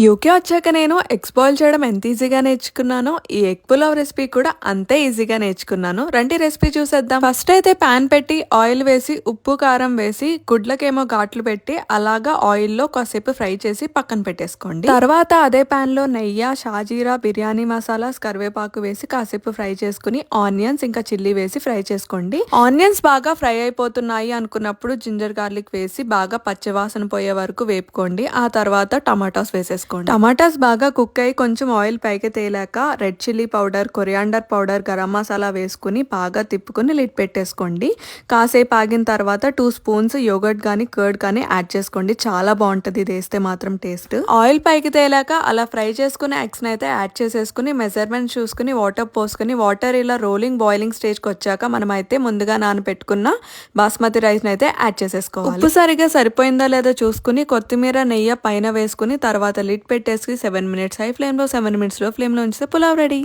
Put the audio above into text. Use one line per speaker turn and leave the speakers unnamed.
UK వచ్చాక నేను eggs boil చేయడం ఎంత ఈజీగా నేర్చుకున్నానో ఈ ఎగ్ పులావ్ రెసిపీ కూడా అంతే ఈజీగా నేర్చుకున్నాను. రండి రెసిపీ చూసేద్దాం. ఫస్ట్ అయితే పాన్ పెట్టి ఆయిల్ వేసి ఉప్పు కారం వేసి గుడ్లకేమో ఘాట్లు పెట్టి అలాగా ఆయిల్లో కాసేపు ఫ్రై చేసి పక్కన పెట్టేసుకోండి. తర్వాత అదే పాన్ లో నెయ్యి, షాజీరా, బిర్యానీ మసాలాస్, కరివేపాకు వేసి కాసేపు ఫ్రై చేసుకుని ఆనియన్స్ ఇంకా చిల్లీ వేసి ఫ్రై చేసుకోండి. ఆనియన్స్ బాగా ఫ్రై అయిపోతున్నాయి అనుకున్నప్పుడు జింజర్ గార్లిక్ వేసి బాగా పచ్చివాసన పోయే వరకు వేపుకోండి. ఆ తర్వాత టమాటాస్ వేసేసుకోండి. టమాటాస్ బాగా కుక్ అయ్యి కొంచెం ఆయిల్ పైకి తేలాక red chilli powder, coriander powder, garam masala వేసుకుని బాగా తిప్పుకుని లిడ్ పెట్టేసుకోండి. కాసేపు ఆగిన తర్వాత 2 స్పూన్స్ యోగర్ట్ కానీ కర్డ్ కానీ యాడ్ చేసుకోండి. చాలా బాగుంటది ఇది వేస్తే మాత్రం టేస్ట్. ఆయిల్ పైకి తేలాక అలా ఫ్రై చేసుకుని ఎగ్స్ అయితే యాడ్ చేసేసుకుని మెజర్మెంట్ చూసుకుని వాటర్ పోసుకుని వాటర్ ఇలా రోలింగ్ బాయిలింగ్ స్టేజ్ కి వచ్చాక మనం అయితే ముందుగా నానబెట్టుకున్న బాస్మతి రైస్ అయితే యాడ్ చేసేసుకోవాలి. ఉప్పు సరిగా సరిపోయిందా లేదా చూసుకుని కొత్తిమీర, నెయ్యి పైన వేసుకుని తర్వాత లిడ్ పెట్టేసి 7 మినిట్స్ హై ఫ్లేమ్ లో 7 మినిట్స్ లో ఫ్లేమ్ లో ఉంచితే పులావ్ రెడీ.